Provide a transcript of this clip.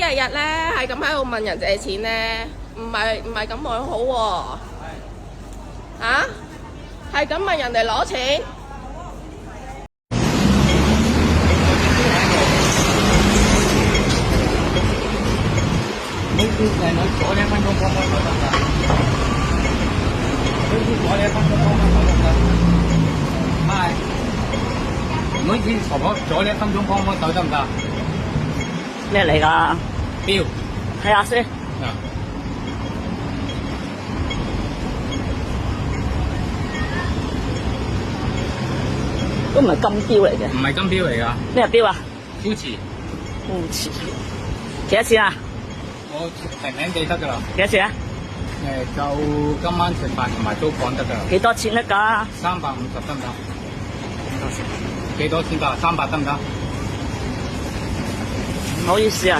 日日咧係咁喺度問人借錢咧，唔係咁樣好喎。嚇？係咁問人哋攞錢？你能左2分鐘幫我手得唔得？你左2分鐘幫我手得唔得？係，唔好意思，婆婆左1分鐘幫我手得唔得？咩嚟㗎？錶。睇下先。啊。都唔係金錶嚟嘅。唔係金錶嚟㗎。咩錶啊？Gucci。Gucci。幾多錢啊？我平平地得㗎啦。幾多錢啊？就今晚食飯同埋租房得㗎啦。幾多錢得㗎？350得唔得？幾多錢㗎？300得唔得？唔好意思啊。